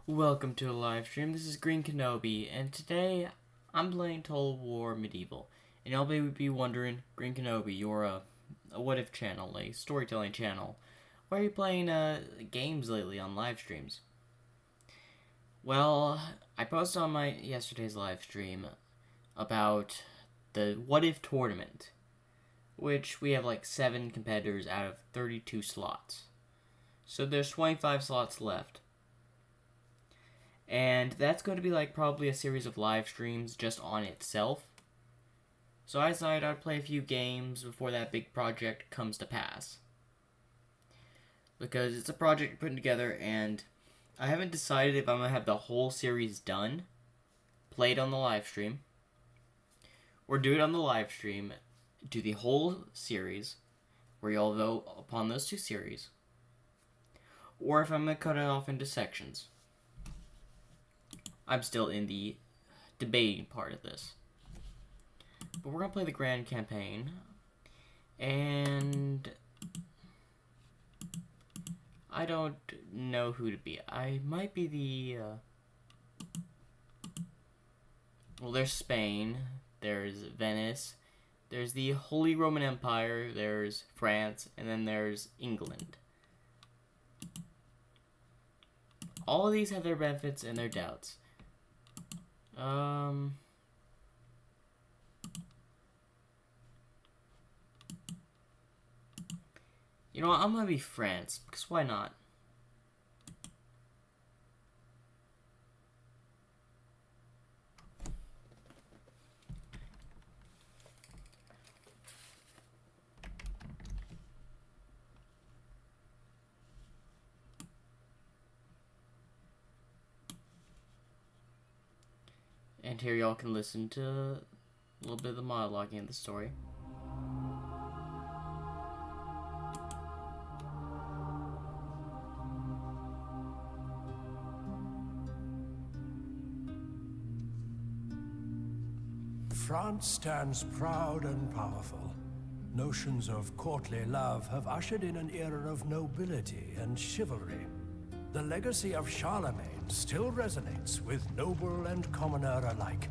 Welcome to a live stream. This is Green Kenobi, and today I'm playing Total War Medieval. And y'all may be wondering, Green Kenobi, you're a what if channel, a storytelling channel. Why are you playing games lately on live streams? Well, I posted on my yesterday's live stream about the What If tournament, which we have like 7 competitors out of 32 slots. So there's 25 slots left. And that's going to be like probably a series of live streams just on itself. So I decided I'd play a few games before that big project comes to pass. Because it's a project putting together, and I haven't decided if I'm going to have the whole series done, played on the live stream, or do it on the live stream, do the whole series, where you'll vote upon those 2 series, or if I'm going to cut it off into sections. I'm still in the debating part of this. But we're going to play the Grand Campaign. And I don't know who to be. I might be the... Well, there's Spain. There's Venice. There's the Holy Roman Empire. There's France. And then there's England. All of these have their benefits and their doubts. You know what, I'm gonna be France, because why not? And here y'all can listen to a little bit of the monologuing of the story. France stands proud and powerful. Notions of courtly love have ushered in an era of nobility and chivalry. The legacy of Charlemagne still resonates with noble and commoner alike.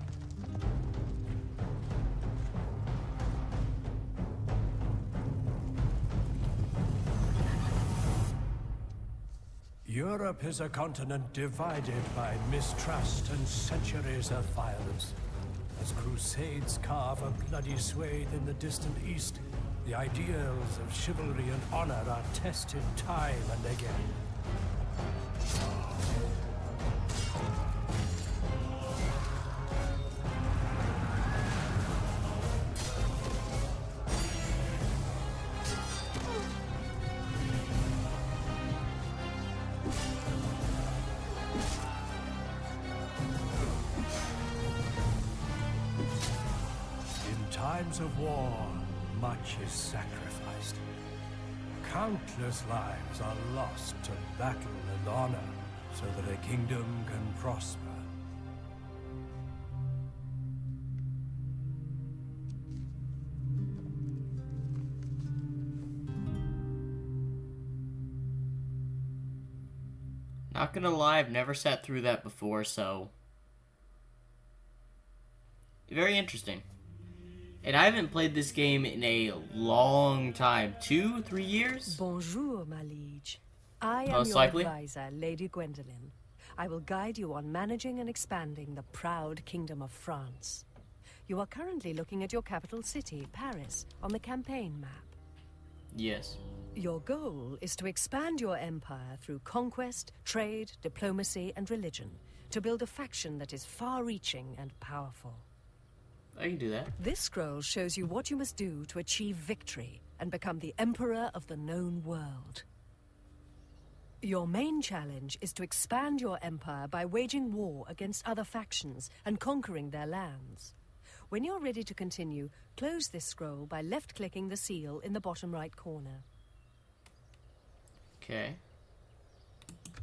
Europe is a continent divided by mistrust and centuries of violence. As crusades carve a bloody swathe in the distant east, the ideals of chivalry and honor are tested time and again. In times of war, much is sacrificed. Countless lives are lost to battle and honor so that a kingdom can prosper. Not gonna lie, I've never sat through that before, so... Very interesting. And I haven't played this game in a long time. 2, 3 years? Bonjour, my liege. I am Most your likely. advisor, Lady Gwendolyn. I will guide you on managing and expanding the proud Kingdom of France. You are currently looking at your capital city, Paris, on the campaign map. Yes. Your goal is to expand your empire through conquest, trade, diplomacy, and religion, to build a faction that is far-reaching and powerful. I can do that. This scroll shows you what you must do to achieve victory and become the Emperor of the known world. Your main challenge is to expand your empire by waging war against other factions and conquering their lands. When you're ready to continue, close this scroll by left-clicking the seal in the bottom right corner. Okay.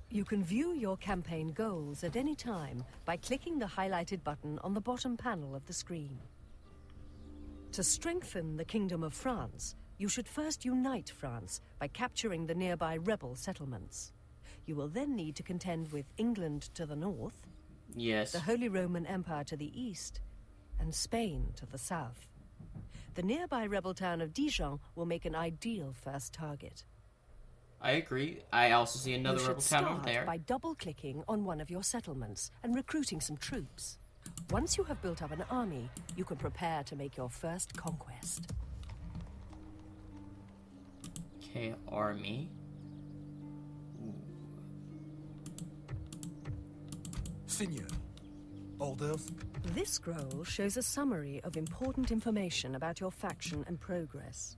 You can view your campaign goals at any time by clicking the highlighted button on the bottom panel of the screen. To strengthen the Kingdom of France, you should first unite France by capturing the nearby rebel settlements. You will then need to contend with England to the north, Yes. the Holy Roman Empire to the east, and Spain to the south. The nearby rebel town of Dijon will make an ideal first target. I agree. I also see another You rebel should town start over there. by double-clicking on one of your settlements and recruiting some troops. Once you have built up an army, you can prepare to make your first conquest. Okay, army. Seigneur, orders? This scroll shows a summary of important information about your faction and progress.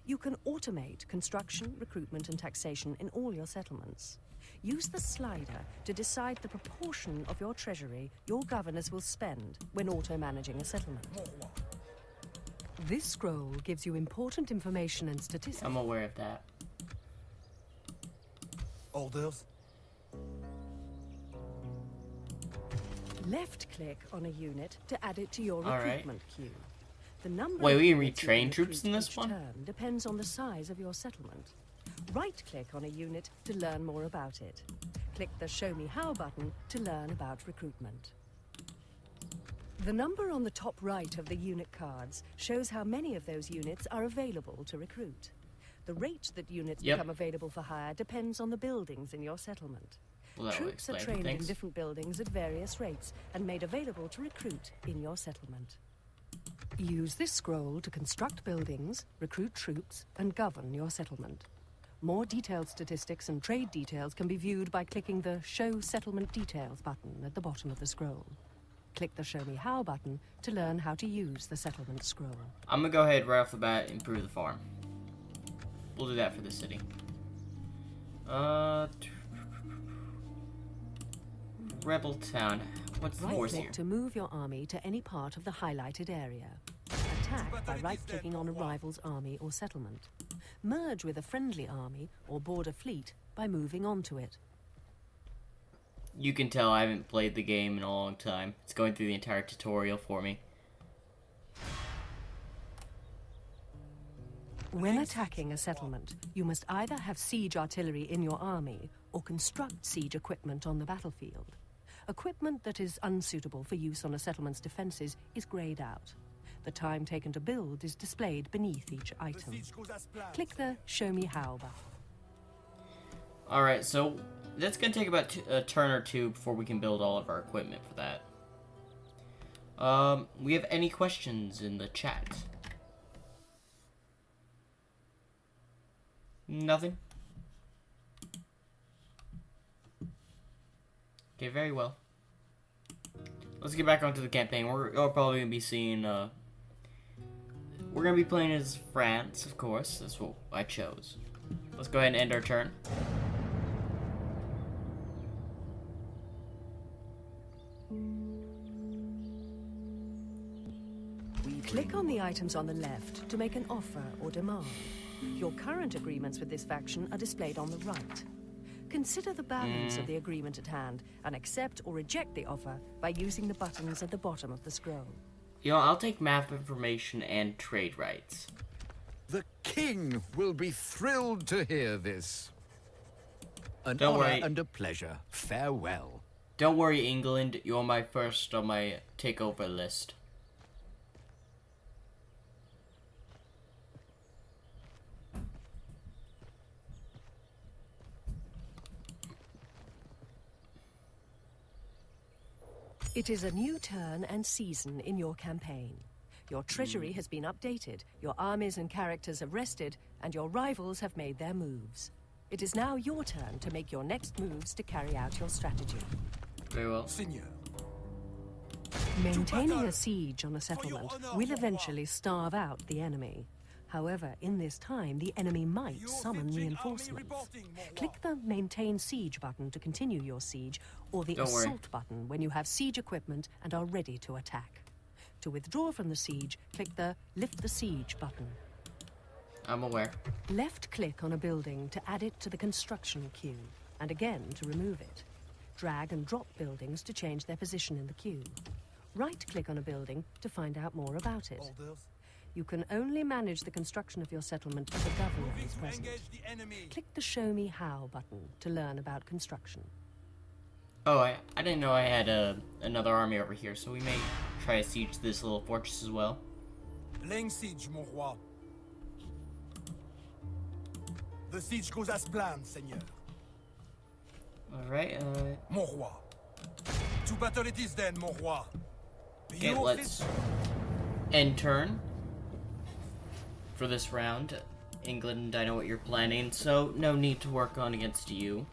You can automate construction, recruitment, and taxation in all your settlements. Use the slider to decide the proportion of your treasury your governors will spend when auto-managing a settlement. This scroll gives you important information and statistics. I'm aware of that. Orders? Left-click on a unit to add it to your All right. recruitment queue. The number Wait, of we can units you retrain can troops in recruit this each one? turn depends on the size of your settlement. Right-click on a unit to learn more about it. Click the Show Me How button to learn about recruitment. The number on the top right of the unit cards shows how many of those units are available to recruit. The rate that units Yep. become available for hire depends on the buildings in your settlement. Well, that will Troops are explain trained in things. different buildings at various rates and made available to recruit in your settlement. Use this scroll to construct buildings, recruit troops, and govern your settlement. More detailed statistics and trade details can be viewed by clicking the Show Settlement Details button at the bottom of the scroll. Click the Show Me How button to learn how to use the settlement scroll. I'm gonna go ahead right off the bat and improve the farm. We'll do that for the city. Rebel town. What's the force here? Right-click to move your army to any part of the highlighted area. Attack by right-clicking on a rival's army or settlement. Merge with a friendly army or board a fleet by moving onto it. You can tell I haven't played the game in a long time. It's going through the entire tutorial for me. When attacking a settlement, you must either have siege artillery in your army or construct siege equipment on the battlefield. Equipment that is unsuitable for use on a settlement's defenses is grayed out. The time taken to build is displayed beneath each item. Click the Show Me How button. Alright, so that's going to take about a turn or two before we can build all of our equipment for that. We have any questions in the chat? Nothing? Okay, very well. Let's get back onto the campaign. We're probably going to be seeing, we're going to be playing as France, of course. That's what I chose. Let's go ahead and end our turn. Click on the items on the left to make an offer or demand. Your current agreements with this faction are displayed on the right. Consider the balance of the agreement at hand and accept or reject the offer by using the buttons at the bottom of the scroll. You know, I'll take map information and trade rights. The king will be thrilled to hear this. An Don't honor worry. and a pleasure. Farewell. Don't worry, England. You're my first on my takeover list. It is a new turn and season in your campaign. Your treasury has been updated, your armies and characters have rested, and your rivals have made their moves. It is now your turn to make your next moves to carry out your strategy. Very well. Seigneur. Maintaining a siege on a settlement will eventually starve out the enemy. However, in this time, the enemy might summon reinforcements. Click the Maintain Siege button to continue your siege, or the Don't worry. Assault button when you have siege equipment and are ready to attack. To withdraw from the siege, click the Lift the Siege button. I'm aware. Left-click on a building to add it to the construction queue, and again to remove it. Drag and drop buildings to change their position in the queue. Right-click on a building to find out more about it. Orders? You can only manage the construction of your settlement if the governor is present. Engage the enemy. Click the Show Me How button to learn about construction. Oh, I didn't know I had another army over here, so we may try to siege this little fortress as well. Laying siege, mon roi. The siege goes as planned, seigneur. Alright, Mon roi. To battle it is then, mon roi. okay, You let's end turn for this round. England, I know what you're planning, so no need to work on against you.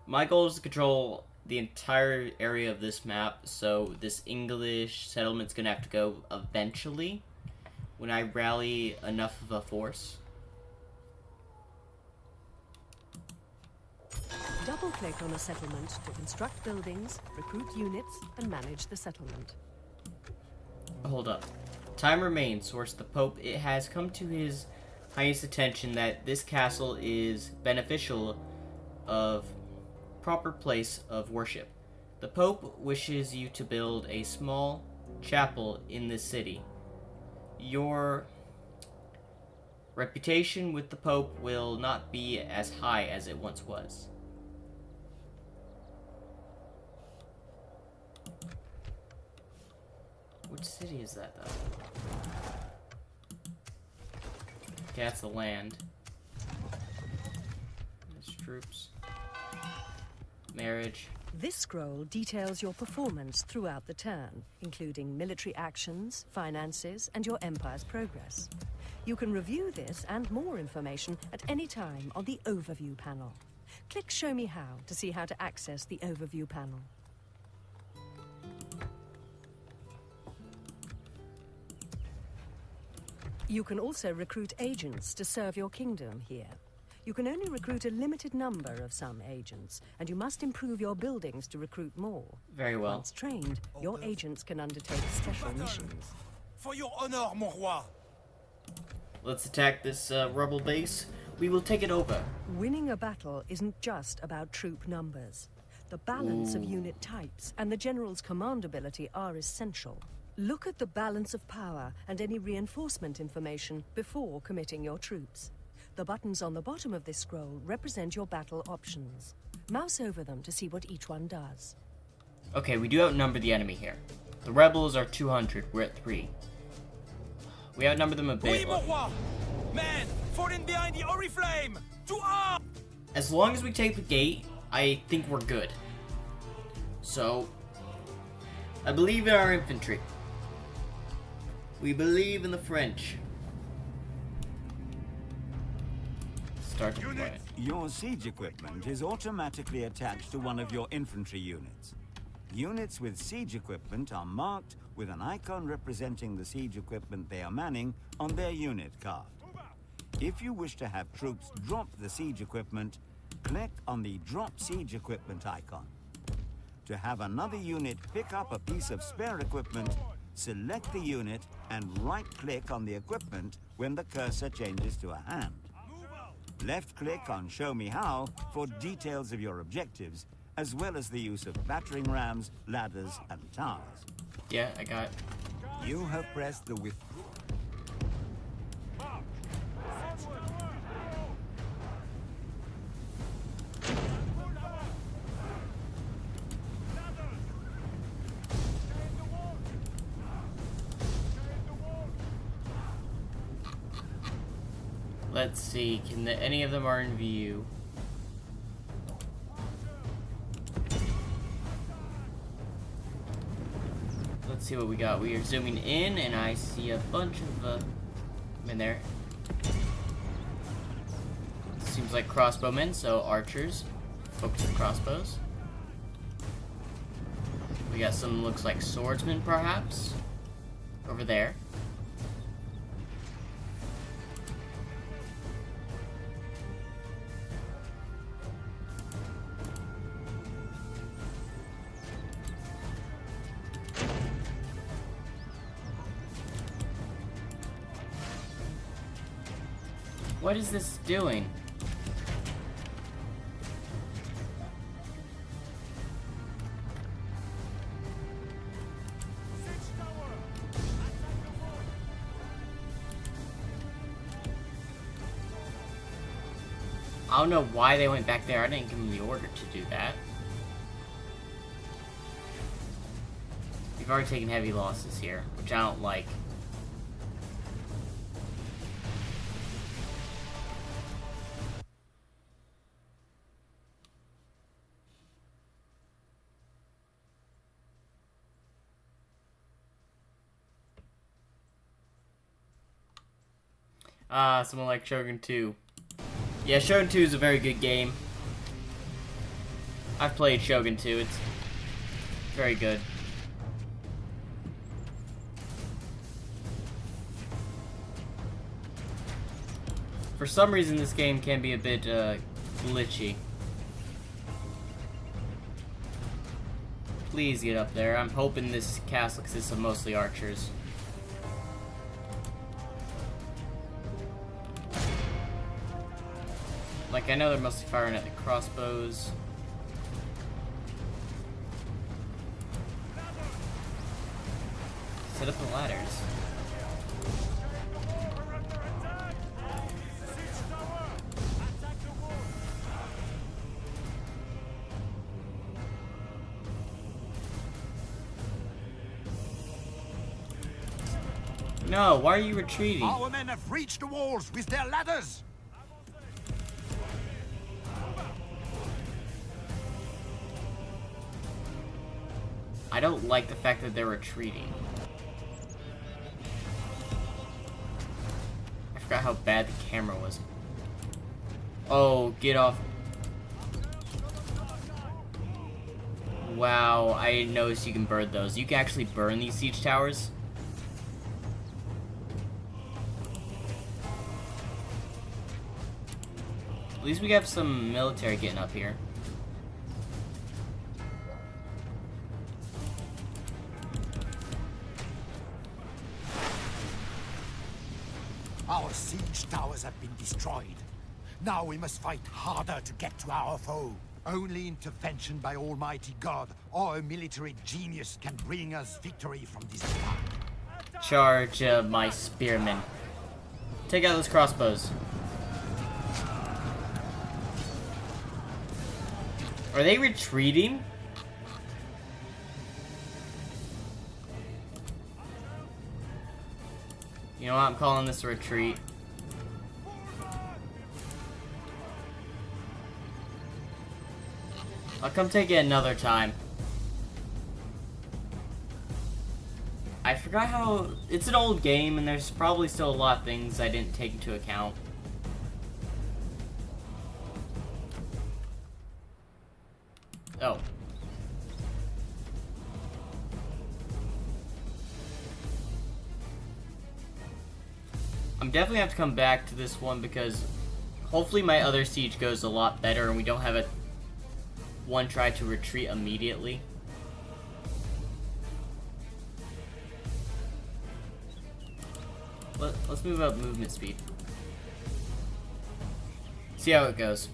My goal is to control the entire area of this map, so this English settlement's gonna have to go eventually when I rally enough of a force. Double-click on a settlement to construct buildings, recruit units, and manage the settlement. Hold up. Time remains, source the Pope. It has come to his highest attention that this castle is beneficial of proper place of worship. The Pope wishes you to build a small chapel in this city. Your reputation with the Pope will not be as high as it once was. Which city is that, though? Okay, that's the land. There's troops. Marriage. This scroll details your performance throughout the turn, including military actions, finances, and your empire's progress. You can review this and more information at any time on the Overview panel. Click Show Me How to see how to access the Overview panel. You can also recruit agents to serve your kingdom here. You can only recruit a limited number of some agents, and you must improve your buildings to recruit more. Very well. Once trained, your agents can undertake special missions. For your honor, mon roi. Let's attack this rebel base. We will take it over. Winning a battle isn't just about troop numbers. The balance of unit types and the general's command ability are essential. Look at the balance of power and any reinforcement information before committing your troops. The buttons on the bottom of this scroll represent your battle options. Mouse over them to see what each one does. Okay, we do outnumber the enemy here. The rebels are 200, we're at 3. We outnumber them a Oui, bit. mon roi. Men, falling behind the Oriflame. To arms. As long as we take the gate, I think we're good. So, I believe in our infantry. We believe in the French. Start deployment. Your siege equipment is automatically attached to one of your infantry units. Units with siege equipment are marked with an icon representing the siege equipment they are manning on their unit card. If you wish to have troops drop the siege equipment, click on the Drop Siege Equipment icon. To have another unit pick up a piece of spare equipment, select the unit and right-click on the equipment when the cursor changes to a hand. Left-click on Show Me How for details of your objectives, as well as the use of battering rams, ladders, and towers. Yeah, I got it. You have pressed the withdraw. Let's see, any of them are in view? Let's see what we got. We are zooming in, and I see a bunch of men there. Seems like crossbowmen, so archers. Focus the crossbows. We got some, looks like swordsmen, perhaps. Over there. What is this doing? I don't know why they went back there. I didn't give them the order to do that. We've already taken heavy losses here, which I don't like. Someone like Shogun 2. Yeah, Shogun 2 is a very good game. I've played Shogun 2. It's very good. For some reason, this game can be a bit glitchy. Please get up there. I'm hoping this castle consists of mostly archers. Like, I know they're mostly firing at the crossbows. Set up the ladders. No, why are you retreating? Our men have reached the walls with their ladders! I don't like the fact that they're retreating. I forgot how bad the camera was. Oh, get off. Wow, I didn't notice you can burn those. You can actually burn these siege towers. At least we have some military getting up here. Our siege towers have been destroyed. Now we must fight harder to get to our foe. Only intervention by Almighty God or a military genius can bring us victory from this attack. Charge my spearmen. Take out those crossbows. Are they retreating? You know what? I'm calling this a retreat. I'll come take it another time. I forgot how... It's an old game, and there's probably still a lot of things I didn't take into account. Oh. I'm definitely gonna have to come back to this one because hopefully my other siege goes a lot better and we don't have one try to retreat immediately. Let's move up movement speed. See how it goes.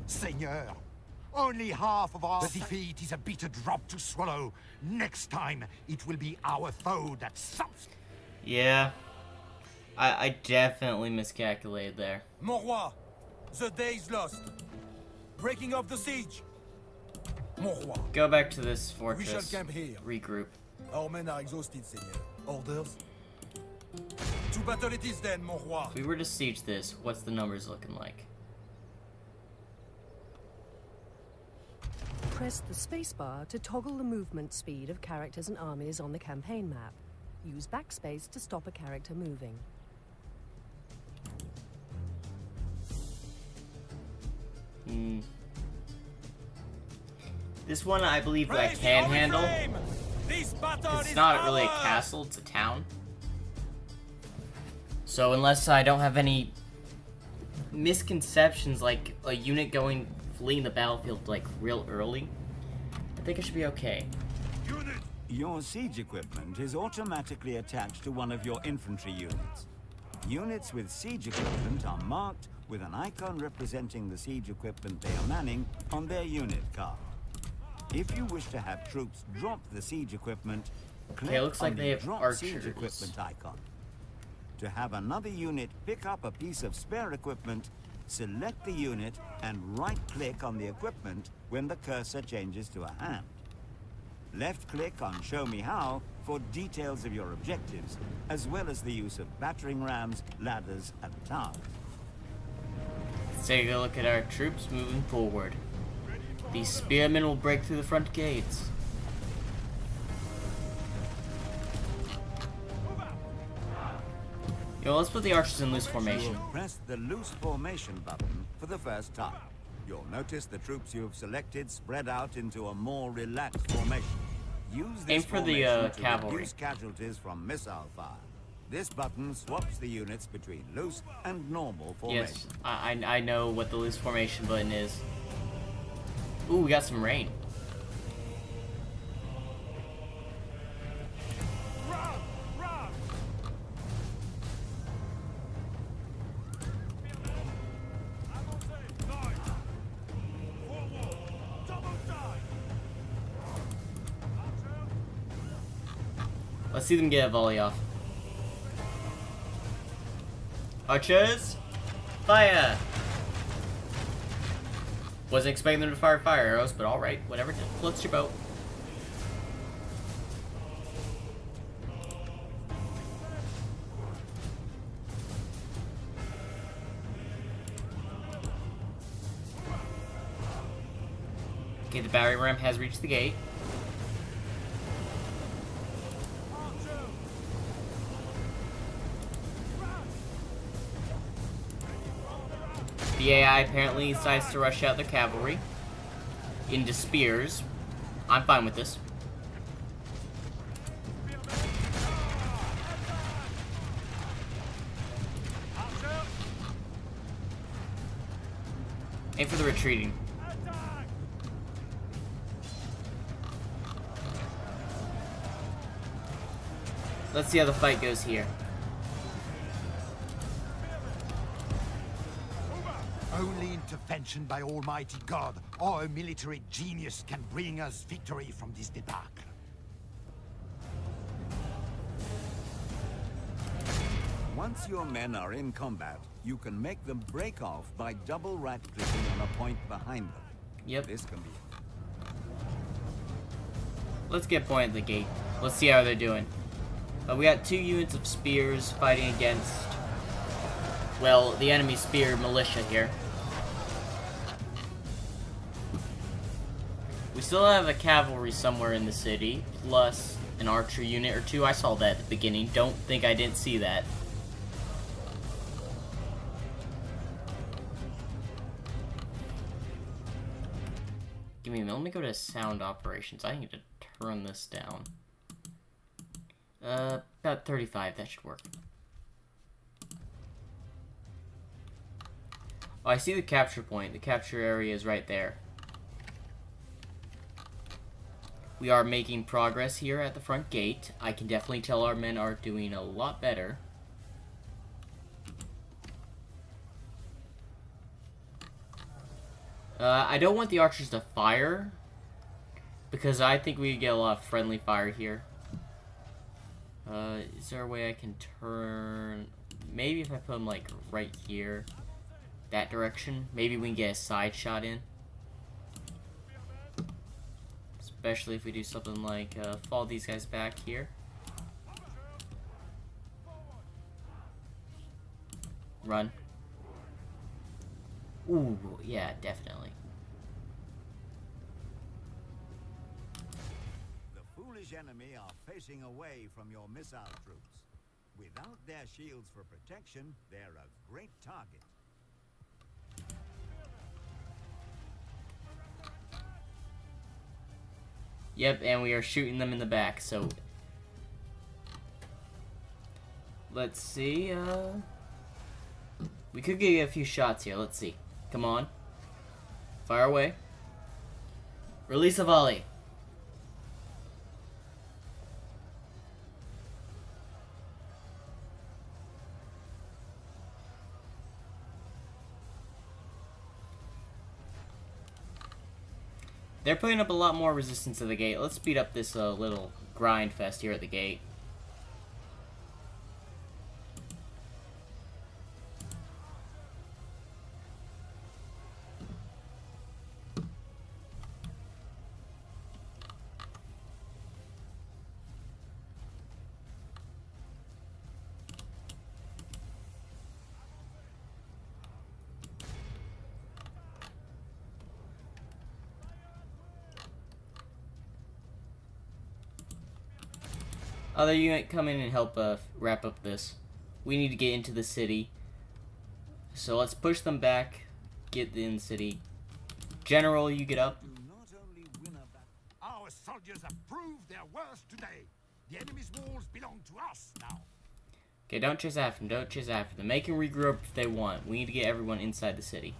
Seigneur, only half of our defeat is a bitter drop to swallow. Next time, it will be our foe that suffers. Yeah. I definitely miscalculated there. Mon roi, the day is lost. Breaking up the siege. Mon roi, Go back to this we shall fortress. camp here. Regroup. Our men are exhausted, Seigneur. Orders? To battle it is then, mon roi. If we were to siege this, what's the numbers looking like? Press the spacebar to toggle the movement speed of characters and armies on the campaign map. Use backspace to stop a character moving. This one I believe that I Raise the can Holy handle. Flame! This battle It's is not really a ours! castle, it's a town. So unless I don't have any misconceptions like a unit fleeing the battlefield like real early, I think it should be okay. Unit, Your siege equipment is automatically attached to one of your infantry units. Units with siege equipment are marked with an icon representing the siege equipment they are manning on their unit card. If you wish to have troops drop the siege equipment, click looks on like they the have drop siege archers. equipment icon. To have another unit pick up a piece of spare equipment, select the unit and right-click on the equipment when the cursor changes to a hand. Left-click on Show Me How for details of your objectives, as well as the use of battering rams, ladders, and towers. Let's take a look at our troops moving forward. These spearmen will break through the front gates. Yo, let's put the archers in loose formation. You will press the loose formation button for the first time. You'll notice the troops you have selected spread out into a more relaxed formation. Use this Aim for the formation to cavalry. reduce casualties from missile fire. This button swaps the units between loose and normal formation. Yes, I know what the loose formation button is. Ooh, we got some rain. Let's see them get a volley off. Archers, fire! Wasn't expecting them to fire fire arrows, but alright, whatever. Floats your boat. Okay, the battering ram has reached the gate. The AI apparently decides to rush out the cavalry into spears. I'm fine with this. Aim for the retreating. Let's see how the fight goes here. Only intervention by Almighty God or a military genius can bring us victory from this debacle. Once your men are in combat, you can make them break off by double right-clicking on a point behind them. Yep. This can be... Let's get point at the gate. Let's see how they're doing. We got 2 units of spears fighting against, well, the enemy spear militia here. We still have a cavalry somewhere in the city, plus an archer unit or 2. I saw that at the beginning. Don't think I didn't see that. Give me a minute. Let me go to sound operations. I need to turn this down. About 35. That should work. Oh, I see the capture point. The capture area is right there. We are making progress here at the front gate. I can definitely tell our men are doing a lot better. I don't want the archers to fire, because I think we get a lot of friendly fire here. Is there a way I can turn... Maybe if I put them, like, right here. That direction. Maybe we can get a side shot in. Especially if we do something like, follow these guys back here. Run. Ooh, yeah, definitely. The foolish enemy are facing away from your missile troops. Without their shields for protection, they're a great target. Yep, and we are shooting them in the back, so... Let's see, we could get a few shots here, let's see. Come on. Fire away. Release a volley. They're putting up a lot more resistance to the gate. Let's speed up this little grind fest here at the gate. Other unit, come in and help wrap up this. We need to get into the city. So let's push them back. Get in the city. General, you get up. Not only win a battle. Our soldiers have proved their worth today. The enemy's walls belong to us now. Okay, don't chase after them. Don't chase after them. They can regroup if they want. We need to get everyone inside the city.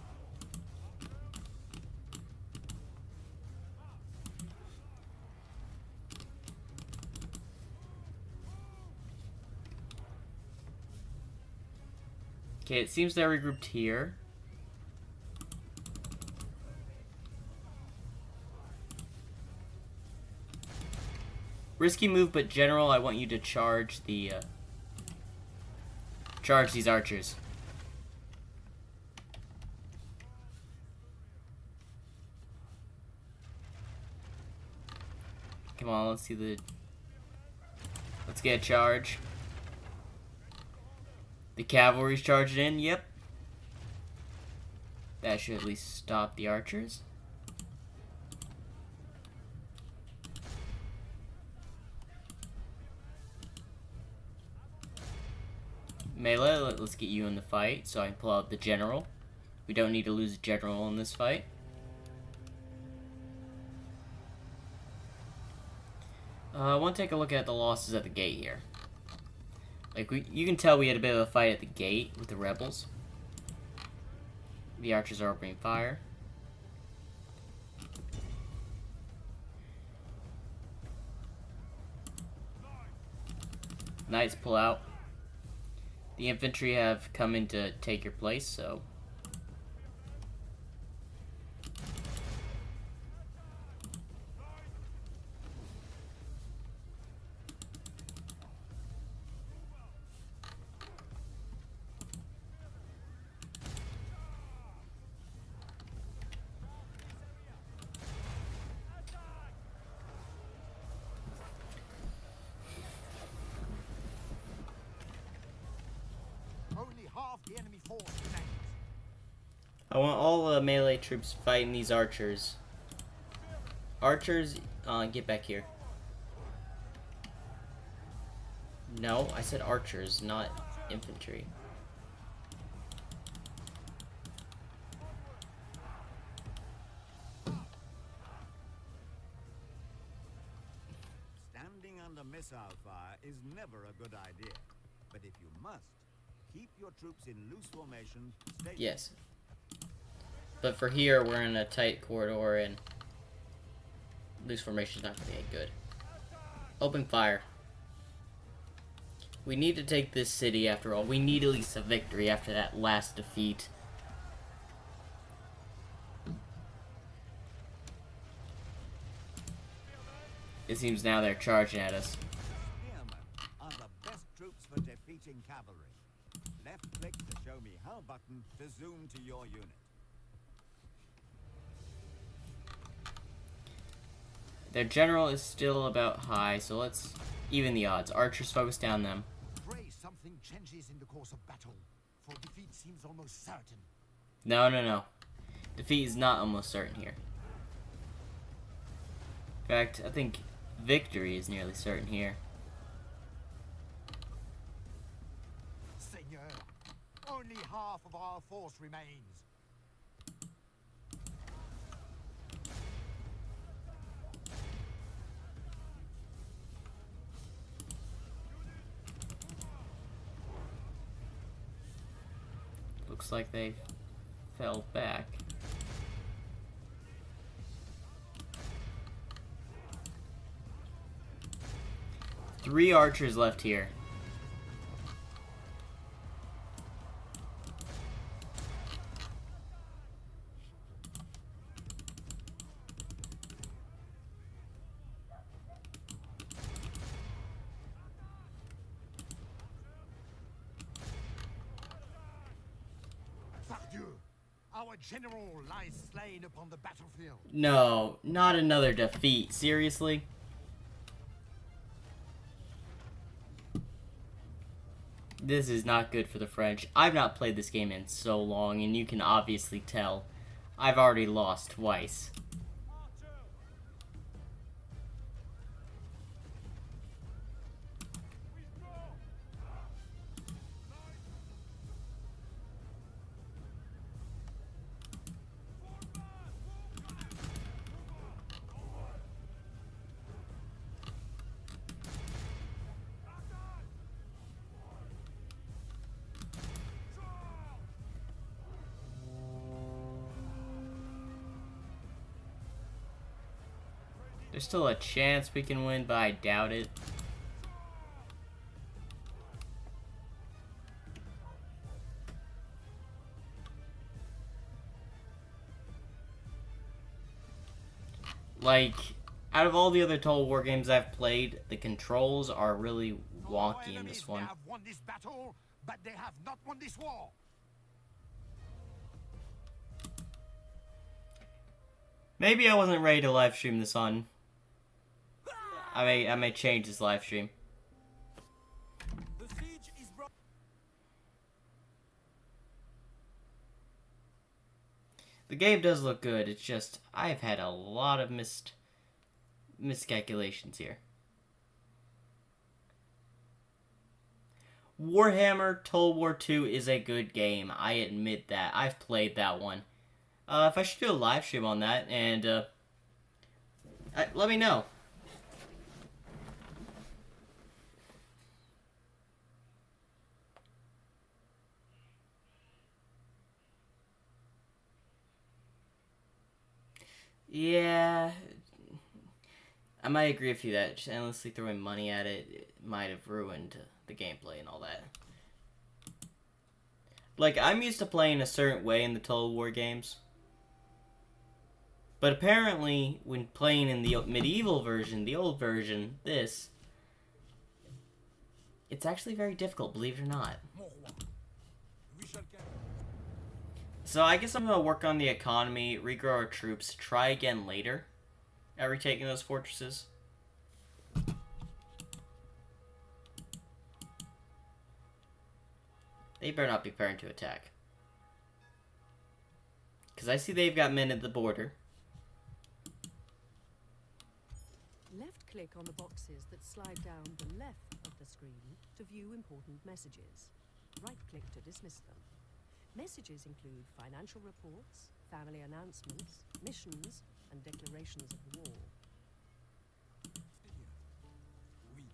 Okay, it seems they're regrouped here. Risky move, but General, I want you to charge the, charge these archers. Come on, let's see the... Let's get a charge. The cavalry's charged in, yep. That should at least stop the archers. Melee, let's get you in the fight so I can pull out the general. We don't need to lose a general in this fight. I want to take a look at the losses at the gate here. Like, you can tell we had a bit of a fight at the gate with the rebels. The archers are opening fire. Knights pull out. The infantry have come in to take your place, so... Only half the enemy force remains. I want all the melee troops fighting these archers. Archers, get back here. No, I said archers, not infantry. Standing under missile fire is never a good idea. But if you must, keep your troops in loose formation. Yes. But for here, we're in a tight corridor and loose formation is not going to get good. Open fire. We need to take this city after all. We need at least a victory after that last defeat. It seems now they're charging at us. Spearmen are the best troops for defeating cavalry. Left click to show me how button to zoom to your unit. Their general is still about high, so let's even the odds. Archers focus down them. Pray something changes in the course of battle, for defeat seems almost certain. No, no, no. Defeat is not almost certain here. In fact, I think victory is nearly certain here. Seigneur, only half of our force remains. Looks like they fell back. Three archers left here. Our general lies slain upon the battlefield. No, not another defeat. Seriously? This is not good for the French. I've not played this game in so long, and you can obviously tell I've already lost twice. There's still a chance we can win, but I doubt it. Like, out of all the other Total War games I've played, the controls are really wonky in this one. They have won this battle, but they have not won this war. Maybe I wasn't ready to live stream this on. I may change this live stream. The siege is brought. The game does look good. It's just I've had a lot of miscalculations here. Warhammer Total War 2 is a good game. I admit that. I've played that one. If I should do a live stream on that, and let me know. Yeah, I might agree with you that just endlessly throwing money at it might have ruined the gameplay and all that. Like, I'm used to playing a certain way in the Total War games. But apparently, when playing in the medieval version, the old version, it's actually very difficult, believe it or not. We shall get. So I guess I'm going to work on the economy, regrow our troops, try again later at retaking those fortresses. They better not be preparing to attack. Because I see they've got men at the border. Left-click on the boxes that slide down the left of the screen to view important messages. Right-click to dismiss them. Messages include financial reports, family announcements, missions, and declarations of war. Oui.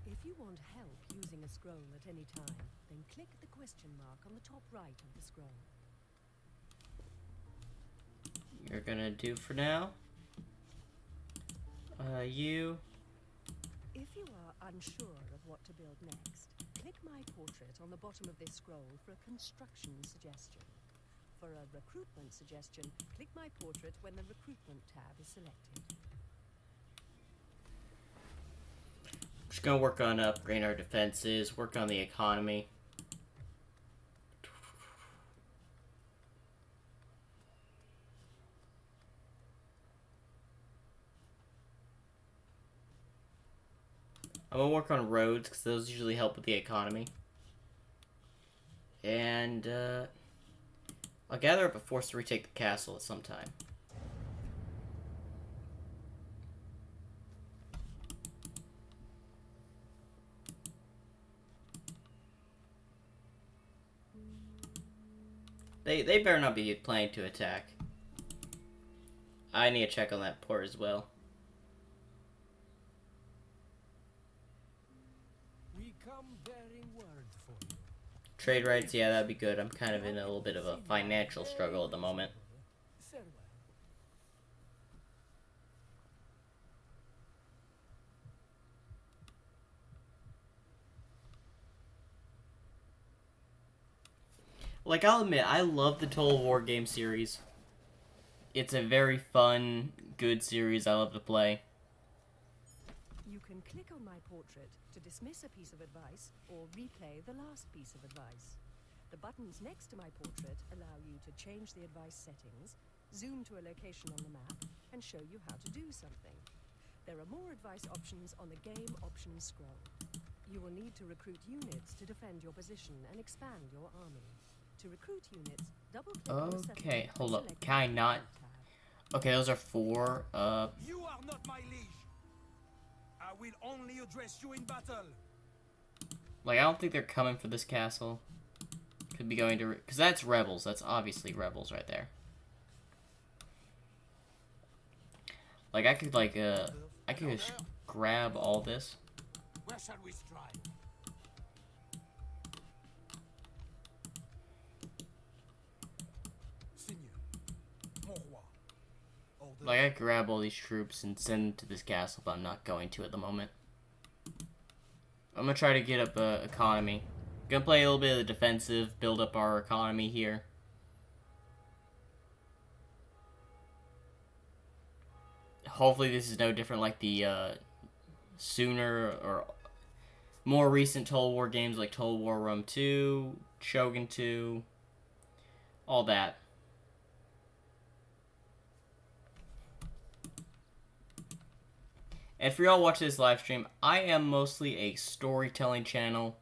If you want help using a scroll at any time, then click the question mark on the top right of the scroll. You're gonna do for now. You. If you are unsure of what to build next, click my portrait on the bottom of this scroll for a construction suggestion. For a recruitment suggestion, click my portrait when the recruitment tab is selected. Just gonna work on upgrading our defenses, work on the economy. I'm gonna work on roads because those usually help with the economy. And I'll gather up a force to retake the castle at some time. They better not be planning to attack. I need to check on that port as well. We come bearing word for you. Trade rights, yeah, that'd be good. I'm kind of in a little bit of a financial struggle at the moment. Farewell. Like, I'll admit, I love the Total War game series. It's a very fun, good series I love to play. You can click on my portrait to dismiss a piece of advice or replay the last piece of advice. The buttons next to my portrait allow you to change the advice settings, zoom to a location on the map, and show you how to do something. There are more advice options on the game options scroll. You will need to recruit units to defend your position and expand your army. To recruit units, double-click on the settlement Okay, hold and up. select Can I the not? tab. Okay, those are 4. You are not my liege. I will only address you in battle. Like, I don't think they're coming for this castle. Could be going to... Because that's rebels. That's obviously rebels right there. Like, I could, like, I could just grab all this. Where shall we strike? Seigneur, mon roi. Order. Like, I could grab all these troops and send them to this castle, but I'm not going to at the moment. I'm gonna try to get up economy. Gonna play a little bit of the defensive, build up our economy here. Hopefully this is no different like the sooner or more recent Total War games like Total War Rome 2, Shogun 2, all that. And for y'all watching this live stream, I am mostly a storytelling channel,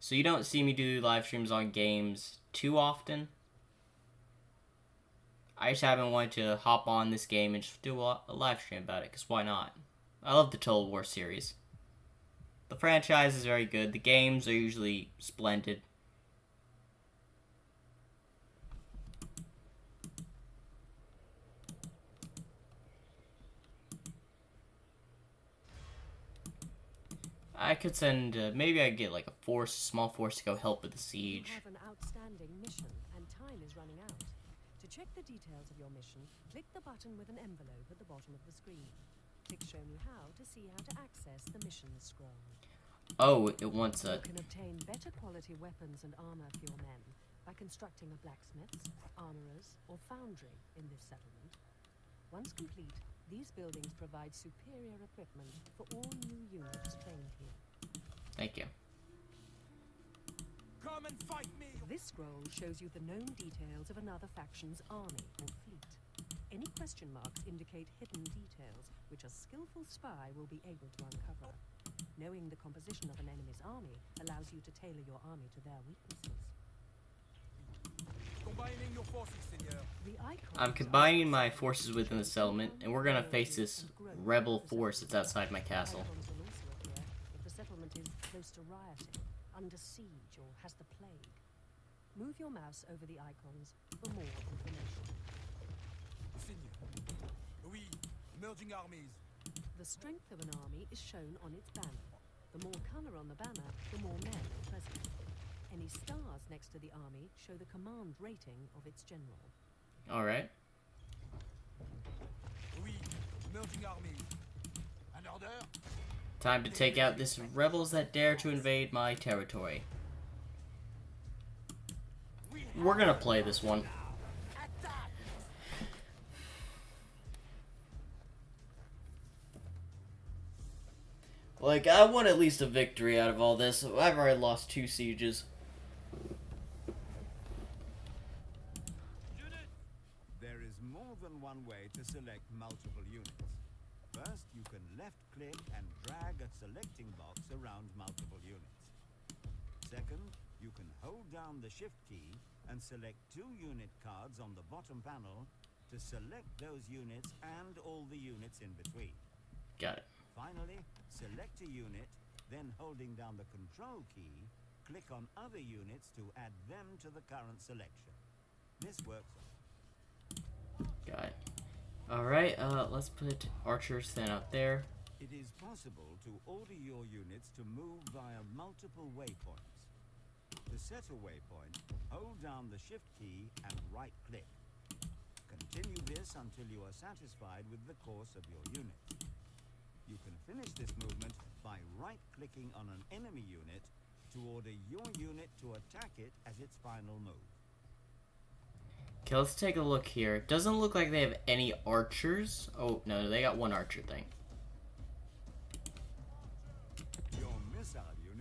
so you don't see me do live streams on games too often. I just haven't wanted to hop on this game and just do a live stream about it, because why not? I love the Total War series. The franchise is very good. The games are usually splendid. I could send, maybe I'd get like a force, a small force to go help with the siege. You have an outstanding mission, and time is running out. To check the details of your mission, click the button with an envelope at the bottom of the screen. Click Show Me How to see how to access the mission scroll. Oh, it wants a... You can obtain better quality weapons and armor for your men by constructing a blacksmith's, armorer's, or foundry in this settlement. Once complete, these buildings provide superior equipment for all new units trained here. Thank you. Come and fight me. This scroll shows you the known details of another faction's army or fleet. Any question marks indicate hidden details, which a skillful spy will be able to uncover. Knowing the composition of an enemy's army allows you to tailor your army to their weaknesses. Combining your forces, Seigneur. The icons I'm combining my forces within the settlement, and we're gonna face this rebel force that's outside my castle. Icons will also appear if the settlement is close to rioting, under siege, or has the plague. Move your mouse over the icons for more information. Seigneur. Oui, merging armies. The strength of an army is shown on its banner. The more color on the banner, the more men are present. Any stars next to the army show the command rating of its general. Alright. Oui, merging armies. An order? Time to take out this rebels that dare to invade my territory. We're gonna play this one. Like, I want at least a victory out of all this. I've already lost 2 sieges. There is more than one way to select multiple units. First, you can left-click and drag a selecting box around multiple units. Second, you can hold down the Shift key and select 2 unit cards on the bottom panel to select those units and all the units in between. Got it. Finally, select a unit, then holding down the Control key, click on other units to add them to the current selection. This works. Got it. Alright, let's put archers then out there. It is possible to order your units to move via multiple waypoints. To set a waypoint, hold down the Shift key and right-click. Continue this until you are satisfied with the course of your units. You can finish this movement by right-clicking on an enemy unit to order your unit to attack it as its final move. Okay, let's take a look here. Doesn't look like they have any archers. Oh, no, they got 1 archer thing.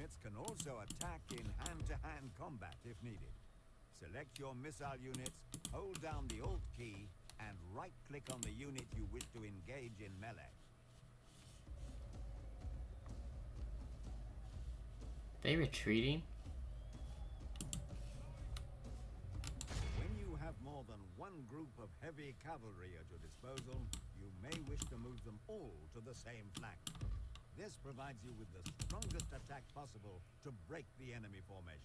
units can also attack in hand-to-hand combat if needed. Select your missile units, hold down the Alt key, and right-click on the unit you wish to engage in melee. They retreating? When you have more than one group of heavy cavalry at your disposal, you may wish to move them all to the same flank. This provides you with the strongest attack possible to break the enemy formation.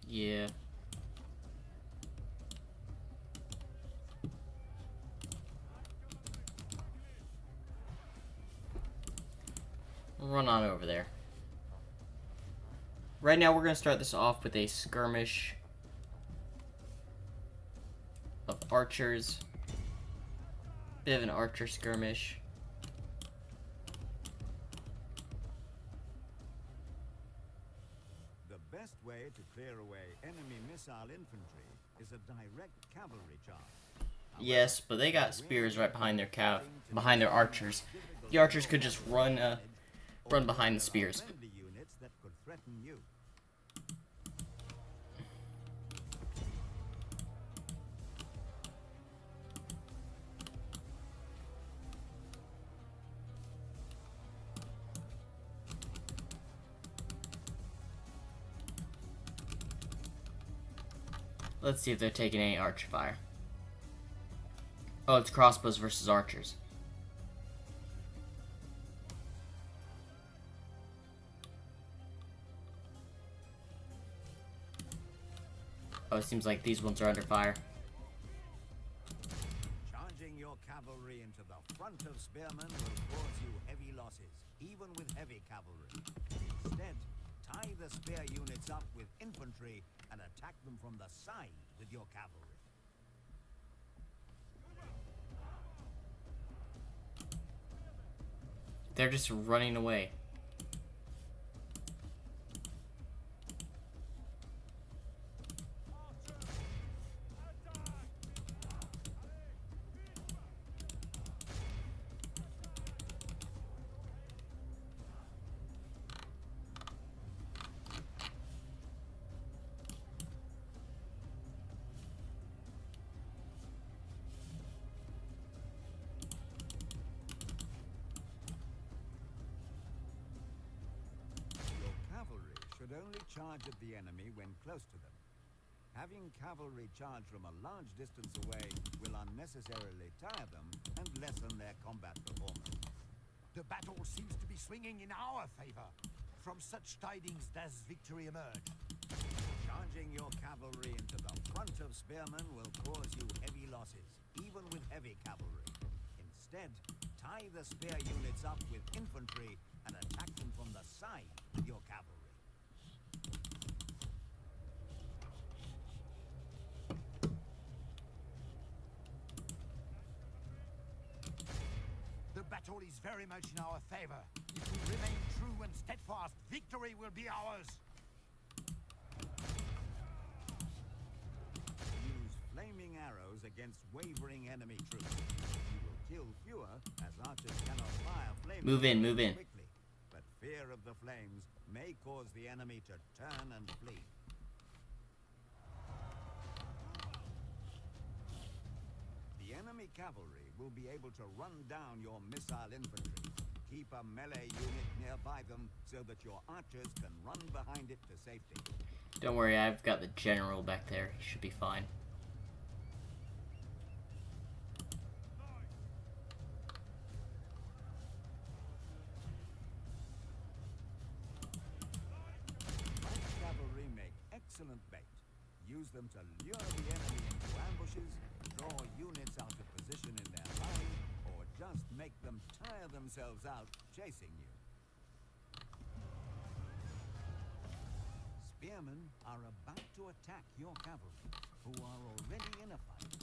Yeah. Run on over there. Right now we're going to start this off with a skirmish of archers. Bit of an archer skirmish. The best way to clear away enemy missile infantry is a direct cavalry charge. Yes, but they got spears right behind their archers. The archers could just run behind the spears. Friendly units that could threaten you. Let's see if they're taking any archer fire. Oh, it's crossbows versus archers. Oh, it seems like these ones are under fire. Charging your cavalry into the front of spearmen will cause you heavy losses, even with heavy cavalry. Instead, tie the spear units up with infantry and attack them from the side with your cavalry. They're just running away. Should only charge at the enemy when close to them. Having cavalry charge from a large distance away will unnecessarily tire them and lessen their combat performance. The battle seems to be swinging in our favor. From such tidings does victory emerge. Charging your cavalry into the front of spearmen will cause you heavy losses, even with heavy cavalry. Instead, tie the spear units up with infantry and attack them from the side with your cavalry. The battle is very much in our favor. If we remain true and steadfast, victory will be ours. Use flaming arrows against wavering enemy troops. You will kill fewer, as archers cannot fire flaming Move in, arrows move in. quickly. But fear of the flames may cause the enemy to turn and flee. The enemy cavalry will be able to run down your missile infantry. Keep a melee unit nearby them so that your archers can run behind it to safety. Don't worry, I've got the general back there. He should be fine. Light cavalry make excellent bait. Use them to lure the enemy into ambushes, draw units out of position in their line, or just make them tire themselves out chasing you. Spearmen are about to attack your cavalry, who are already in a fight.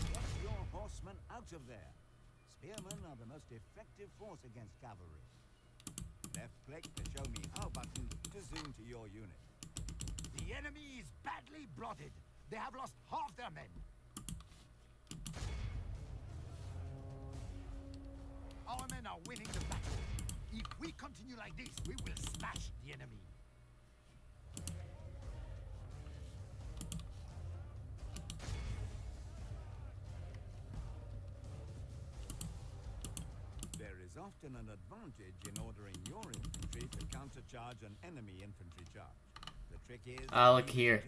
Get your horsemen out of there. Spearmen are the most effective force against cavalry. Left click to show me how button to zoom to your unit. The enemy is badly blooded. They have lost half their men. Our men are winning the battle. If we continue like this, we will smash the enemy. There is often an advantage in ordering your infantry to countercharge an enemy infantry charge. The trick is... Ah, look here.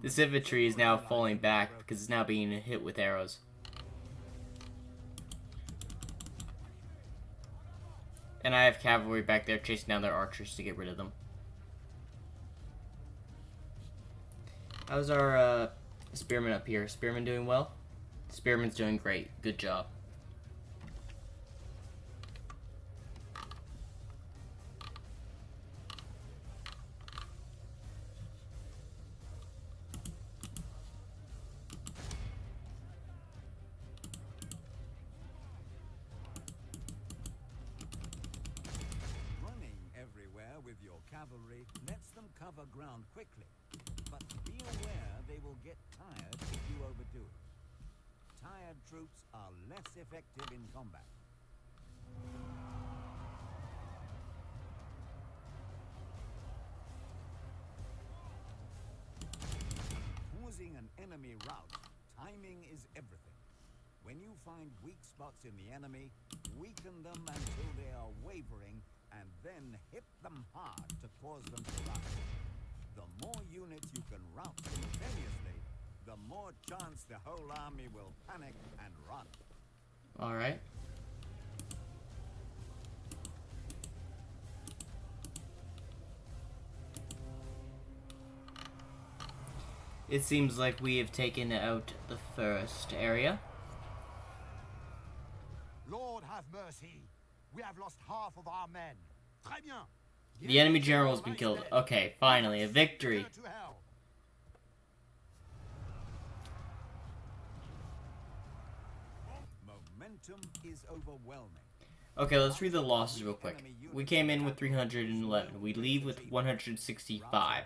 This infantry is now falling back because it's now being hit with arrows. And I have cavalry back there chasing down their archers to get rid of them. How's our spearman up here? Spearman doing well? Spearman's doing great. Good job. Running everywhere with your cavalry lets them cover ground quickly. But be aware they will get tired if you overdo it. Tired troops are less effective in combat. Causing an enemy rout, timing is everything. When you find weak spots in the enemy, weaken them until they are wavering, and then hit them hard to cause them to run. The more units you can rout simultaneously, the more chance the whole army will panic and run. Alright. It seems like we have taken out the first area. Lord have mercy. We have lost half of our men. Très bien. The enemy general has been killed. Okay, finally, a victory. Return to hell. Momentum is overwhelming. Okay, let's read the losses real quick. We came in with 311. We leave with 165.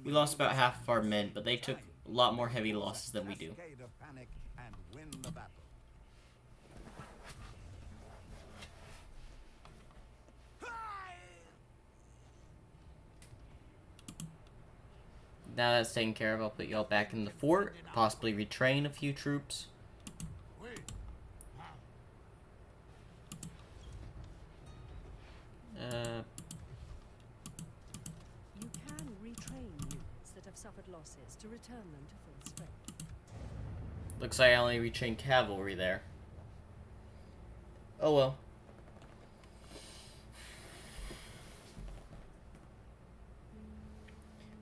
We lost about half of our men, but they took a lot more heavy losses than we do. Cascade of panic and win the battle. Now that's taken care of, I'll put y'all back in the fort, possibly retrain a few troops. You can retrain units that have suffered losses to return them to full strength. Looks like I only retrained cavalry there. Oh well.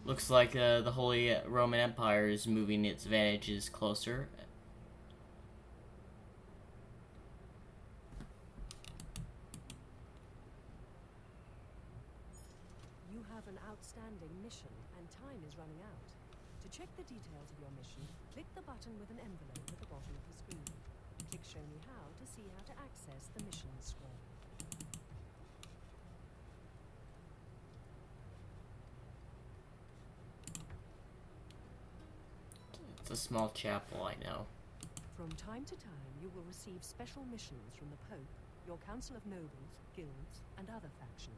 Looks like the Holy Roman Empire is moving its advantages closer. You have an outstanding mission, and time is running out. To check the details of your mission, click the button with an envelope at the bottom of the screen. Click Show Me How to see how to access the mission scroll. It's a small chapel, I know. From time to time, you will receive special missions from the Pope, your Council of Nobles, Guilds, and other factions.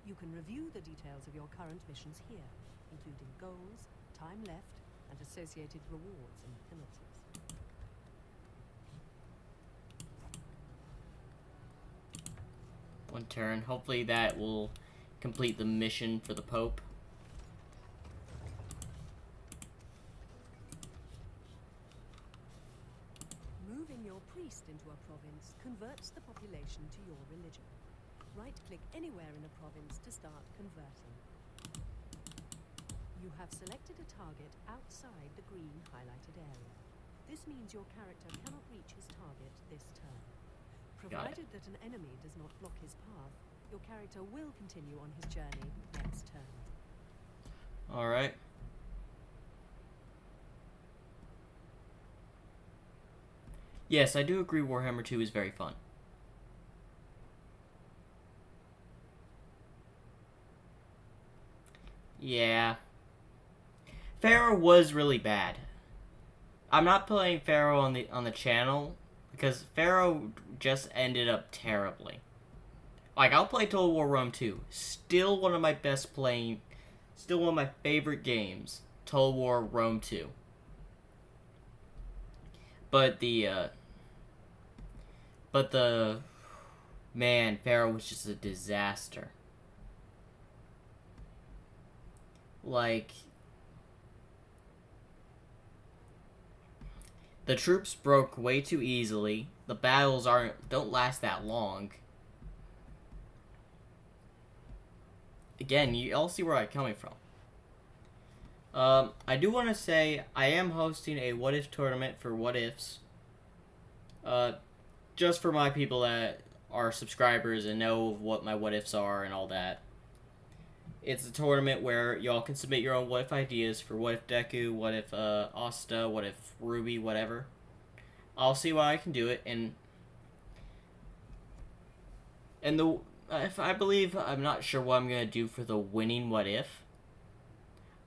You can review the details of your current missions here, including goals, time left, and associated rewards and penalties. One turn. Hopefully that will complete the mission for the Pope. Moving your priest into a province converts the population to your religion. Right-click anywhere in a province to start converting. You have selected a target outside the green highlighted area. This means your character cannot reach his target this turn. Provided that an enemy does not block his path, your character will continue on his journey next turn. Alright. Yes, I do agree Warhammer 2 is very fun. Yeah. Pharaoh was really bad. I'm not playing Pharaoh on the channel because Pharaoh just ended up terribly. Like, I'll play Total War Rome 2. Still one of my best playing... Still one of my favorite games. Total War Rome 2. But the... Man, Pharaoh was just a disaster. Like... The troops broke way too easily. The battles don't last that long. Again, you all see where I'm coming from. I do want to say I am hosting a What If tournament for What Ifs. Just for my people that are subscribers and know what my What Ifs are and all that. It's a tournament where y'all can submit your own What If ideas for What If Deku, What If Asta, What If Ruby, whatever. I'll see why I can do it, and if I believe, I'm not sure what I'm gonna do for the winning What If.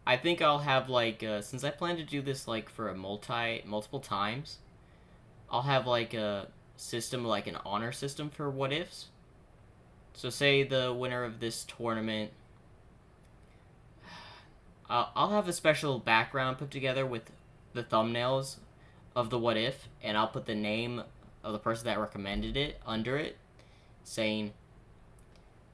I think I'll have like since I plan to do this like for a multiple times, I'll have like a system, like an honor system for What Ifs. So say the winner of this tournament, I'll have a special background put together with the thumbnails of the What If, and I'll put the name of the person that recommended it under it, saying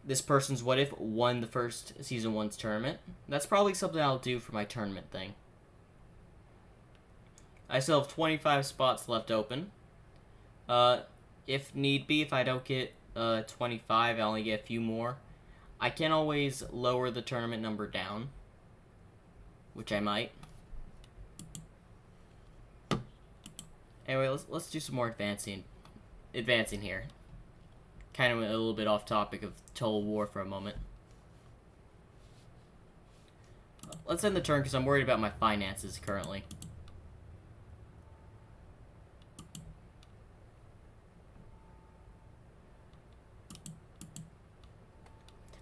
this person's What If won the first Season 1's tournament. That's probably something I'll do for my tournament thing. I still have 25 spots left open. If need be, if I don't get 25, I only get a few more. I can always lower the tournament number down, which I might. Anyway, let's do some more advancing here. Kind of a little bit off topic of Total War for a moment. Let's end the turn because I'm worried about my finances currently.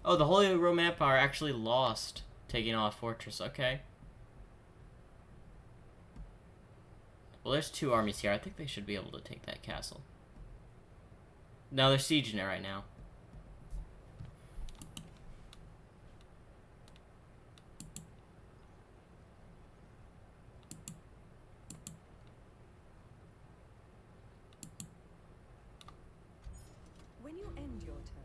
Oh, the Holy Roman Empire actually lost taking off Fortress. Okay. Well, there's 2 armies here. I think they should be able to take that castle. No, they're sieging it right now. When you end your turn,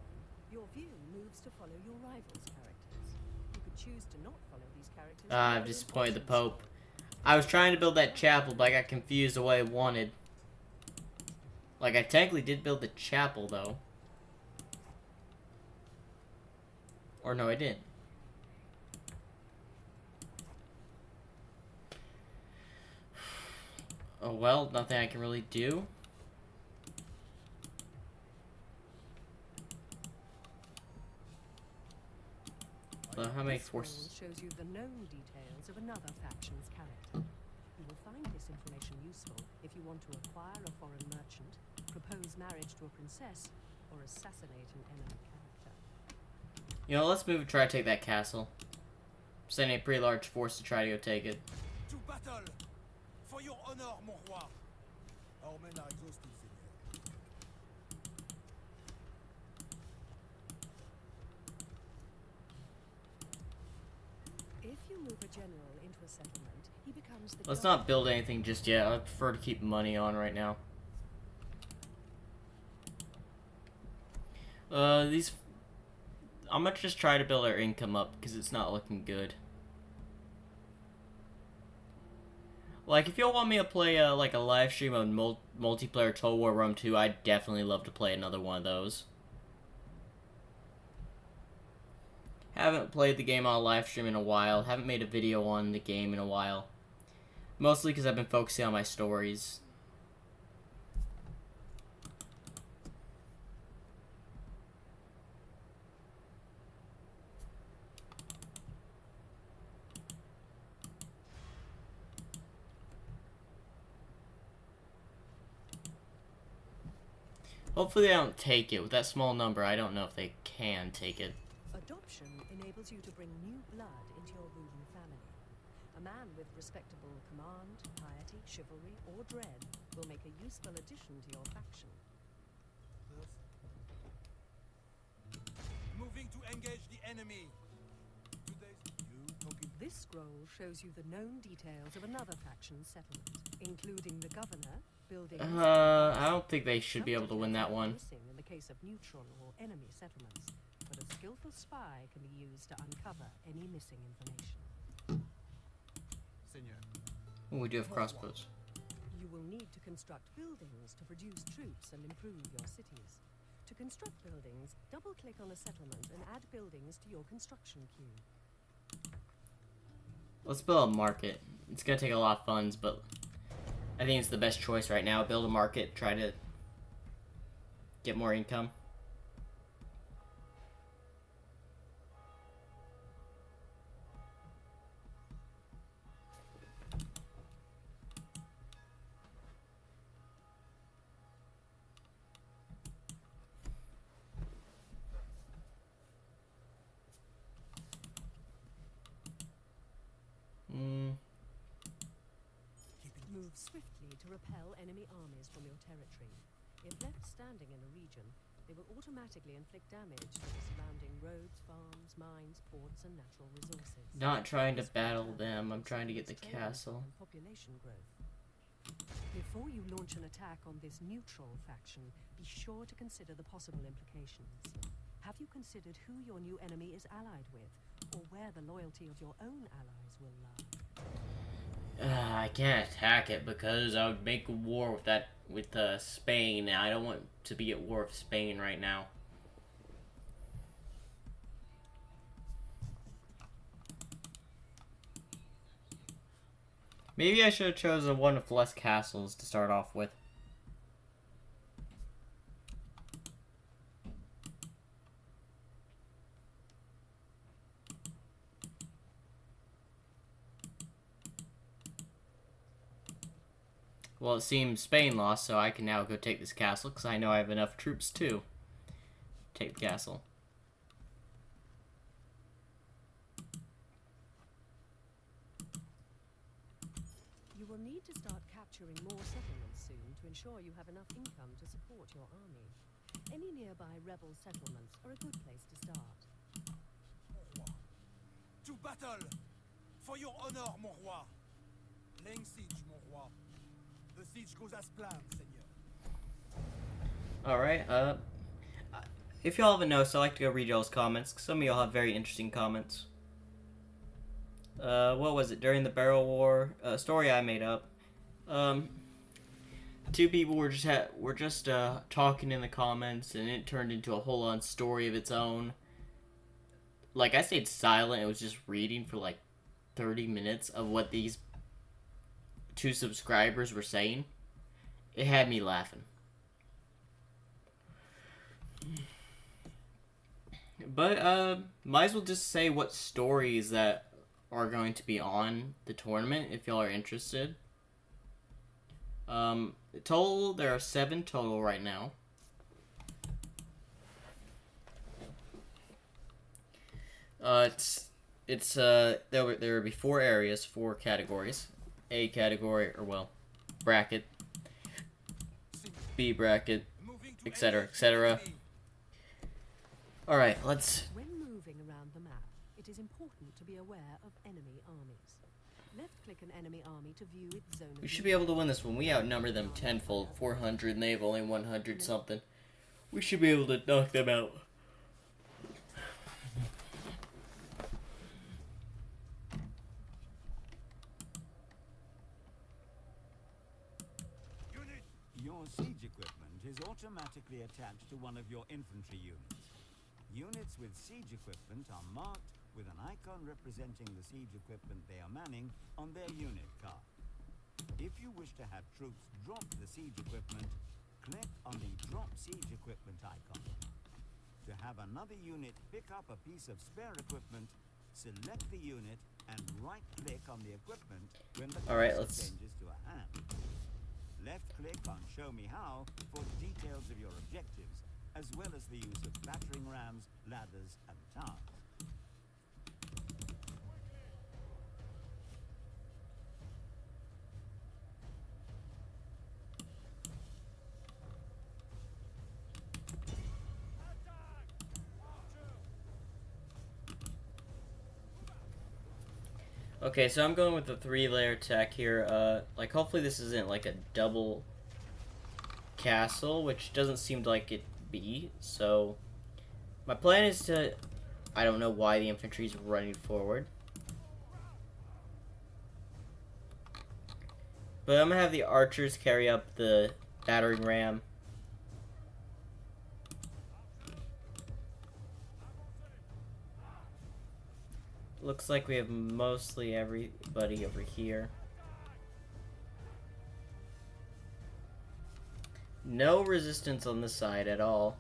your view moves to follow your rival's characters. You could choose to not follow these characters. I've disappointed the Pope. I was trying to build that chapel, but I got confused the way I wanted. Like, I technically did build the chapel, though. Or no, I didn't. Oh well, nothing I can really do. How many forces? Shows you the known details of another faction's character. You will find this information useful if you want to acquire a foreign merchant, propose marriage to a princess, or assassinate an enemy character. You know, let's move and try to take that castle. Sending a pretty large force to try to go take it. To battle! For your honor, mon roi! Our men are exhausted, Seigneur. If you move a general into a settlement, he becomes the Let's not build anything just yet. I prefer to keep money on right now. I'm gonna just try to build our income up because it's not looking good. Like, if y'all want me to play like a live stream of multiplayer Total War Rome 2, I'd definitely love to play another one of those. Haven't played the game on a live stream in a while. Haven't made a video on the game in a while. Mostly because I've been focusing on my stories. Hopefully they don't take it. With that small number, I don't know if they can take it. Adoption enables you to bring new blood into your ruling family. A man with respectable command, piety, chivalry, or dread will make a useful addition to your faction. Engage the enemy. This scroll shows you the known details of another faction's settlement, including the governor, buildings... I don't think they should be able to win that one. Missing in the case of neutral or enemy settlements, but a skillful spy can be used to uncover any missing information. Seigneur. Ooh, we do have crossbows. You will need to construct buildings to produce troops and improve your cities. To construct buildings, double-click on a settlement and add buildings to your construction queue. Let's build a market. It's gonna take a lot of funds, but I think it's the best choice right now. Build a market, try to get more income. Move swiftly to repel enemy armies from your territory. If left standing in a region, they will automatically inflict damage to the surrounding roads, farms, mines, ports, and natural resources. Not trying to battle them, I'm trying to get the castle. And population growth. Before you launch an attack on this neutral faction, be sure to consider the possible implications. Have you considered who your new enemy is allied with, or where the loyalty of your own allies will lie? I can't attack it because I would make a war with Spain, and I don't want to be at war with Spain right now. Maybe I should have chosen one with less castles to start off with. Well, it seems Spain lost, so I can now go take this castle, because I know I have enough troops to take the castle. You will need to start capturing more settlements soon to ensure you have enough income to support your army. Any nearby rebel settlements are a good place to start. To battle! For your honor, mon roi! Laying siege, mon roi. The siege goes as planned, Seigneur. Alright, if y'all haven't noticed, I like to go read y'all's comments, 'cause some of y'all have very interesting comments. What was it? During the Barrel War, story I made up. Two people were just talking in the comments, and it turned into a whole-on story of its own. Like, I stayed silent, it was just reading for like 30 minutes of what these two subscribers were saying. It had me laughing. But might as well just say what stories that are going to be on the tournament if y'all are interested. Total, there are 7 total right now. There will be 4 areas, 4 categories. A category, or well, bracket, B bracket, etc., etc. Alright, let's... When moving around the map, it is important to be aware of enemy armies. Left-click an enemy army to view its zone of... We should be able to win this one. We outnumber them tenfold, 400, and they have only 100 something. We should be able to knock them out. Your siege equipment is automatically attached to one of your infantry units. Units with siege equipment are marked with an icon representing the siege equipment they are manning on their unit card. If you wish to have troops drop the siege equipment, click on the Drop Siege Equipment icon. To have another unit pick up a piece of spare equipment, select the unit and right-click on the equipment when the cursor changes to a hand. Left-click on Show Me How for details of your objectives, as well as the use of battering rams, ladders, and towers. Okay, so I'm going with the 3-layer tech here. Like, hopefully this isn't like a double castle, which doesn't seem like it be. So, my plan is to... I don't know why the infantry is running forward. But I'm gonna have the archers carry up the battering ram. Looks like we have mostly everybody over here. No resistance on this side at all.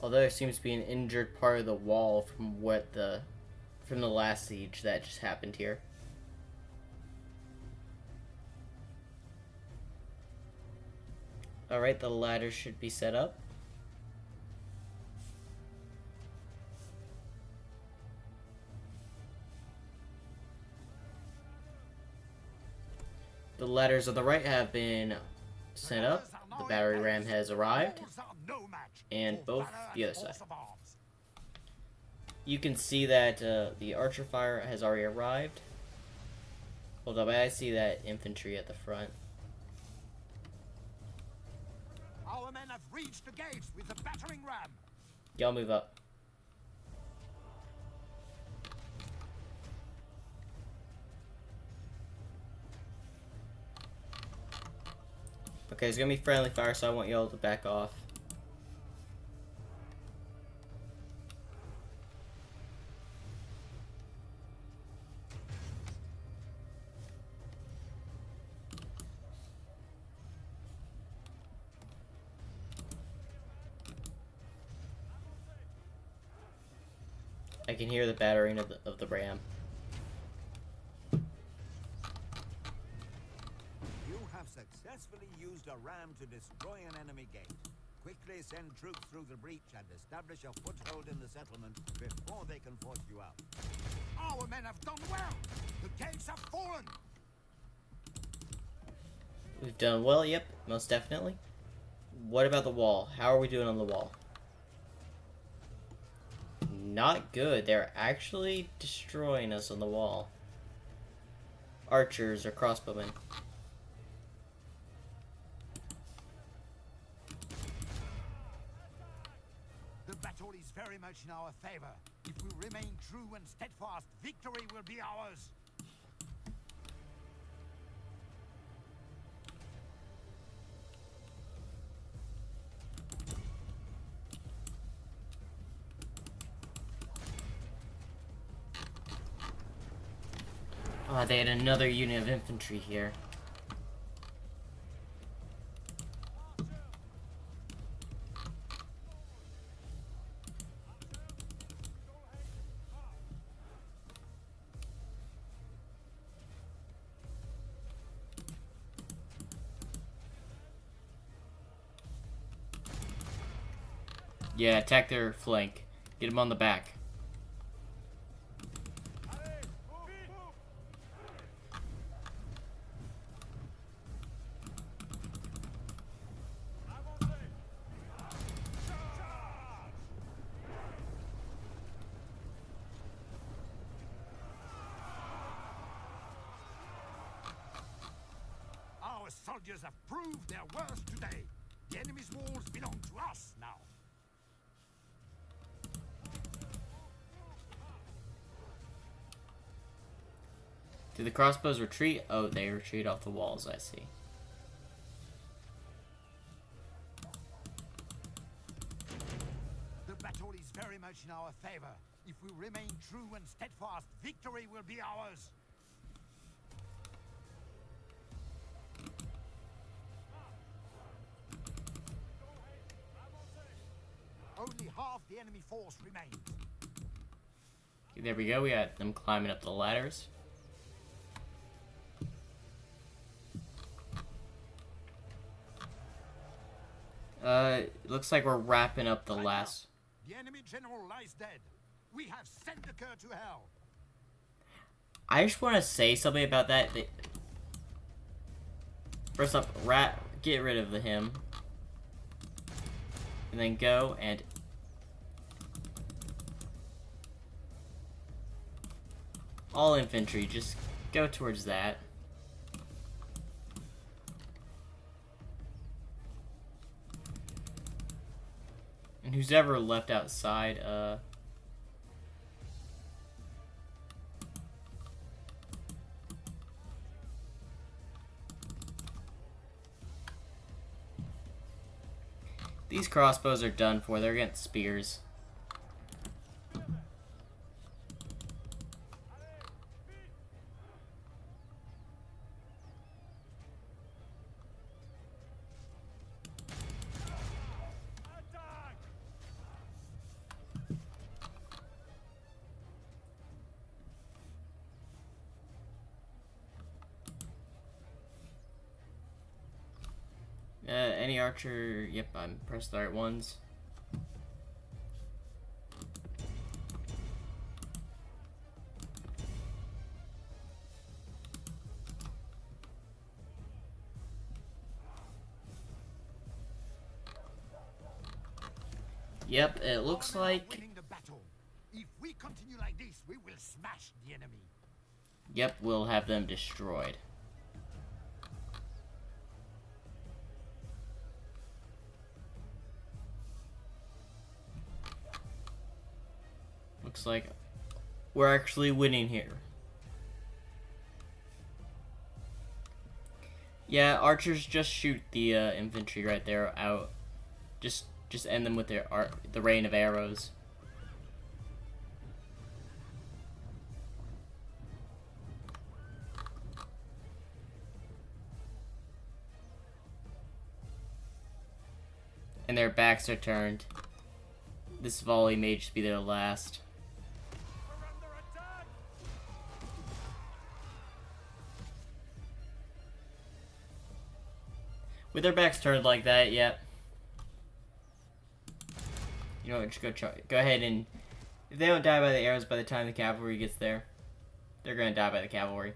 Although there seems to be an injured part of the wall from the last siege that just happened here. Alright, the ladder should be set up. The ladders on the right have been set up. The battery ram has arrived. And both the other side. You can see that the archer fire has already arrived. Hold up, I see that infantry at the front. Our men have reached the gates with the battering ram. Y'all move up. Okay, it's gonna be friendly fire, so I want y'all to back off. I can hear the battering of the ram. You have successfully used a ram to destroy an enemy gate. Quickly send troops through the breach and establish a foothold in the settlement before they can force you out. Our men have done well. The gates have fallen. We've done well, yep, most definitely. What about the wall? How are we doing on the wall? Not good. They're actually destroying us on the wall. Archers or crossbowmen. The battle is very much in our favor. If we remain true and steadfast, victory will be ours. Oh, they had another unit of infantry here. Yeah, attack their flank. Get them on the back. Our soldiers have proved their worth today. The enemy's walls belong to us now. Did the crossbows retreat? Oh, they retreat off the walls, I see. The battle is very much in our favor. If we remain true and steadfast, victory will be ours. Only half the enemy force remains. There we go, we got them climbing up the ladders. Looks like we're wrapping up the last... The enemy general lies dead. We have sent the cur to hell. I just want to say something about that. First up, get rid of him. And then go and... All infantry, just go towards that. And who's ever left outside, these crossbows are done for. They're against spears. Any archer? Yep, I'm pressed the right ones. Yep, it looks like. Winning the battle. If we continue like this, we will smash the enemy. Yep, we'll have them destroyed. Looks like we're actually winning here. Yeah, archers just shoot the infantry right there out. Just end them with their the rain of arrows. And their backs are turned. This volley may just be their last. With their backs turned like that, yep. You know what, just go ahead and... If they don't die by the arrows by the time the cavalry gets there, they're gonna die by the cavalry.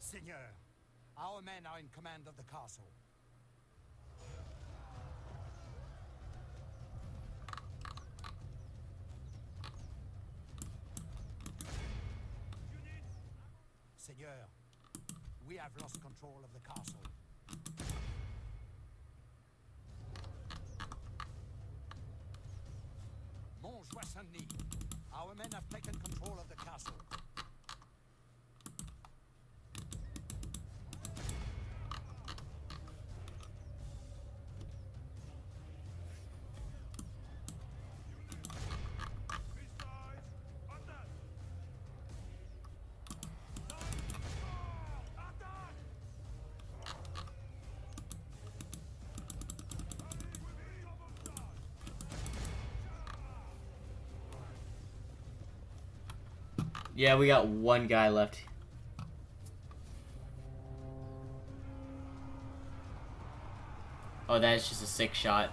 Seigneur, our men are in command of the castle. Seigneur, we have lost control of the castle. Montjoie-Saint-Denis, our men have taken control of the castle. Yeah, we got one guy left. Oh, that's just a 6 shot.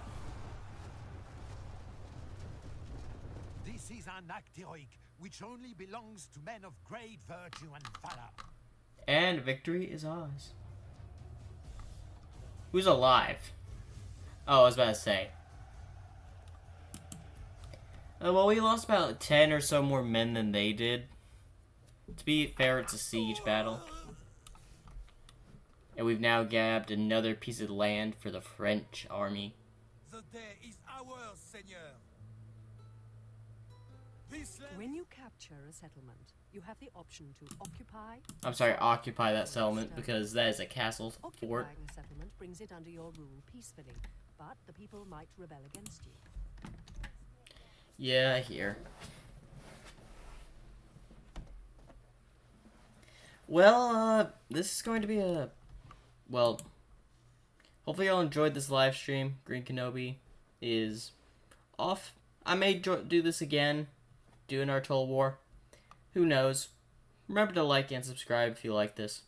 This is an act heroic, which only belongs to men of great virtue and valor. And victory is ours. Who's alive? Oh, I was about to say. Well, we lost about 10 or so more men than they did. To be fair, it's a siege battle. And we've now grabbed another piece of land for the French army. The day is ours, Seigneur. This land... When you capture a settlement, you have the option to occupy... I'm sorry, occupy that settlement, because that is a castle fort. Occupying a settlement brings it under your rule peacefully, but the people might rebel against you. Yeah, I hear. Well, this is going to be a... Well, hopefully y'all enjoyed this live stream. Green Kenobi is off. I may do this again, do an Artol War. Who knows? Remember to like and subscribe if you like this.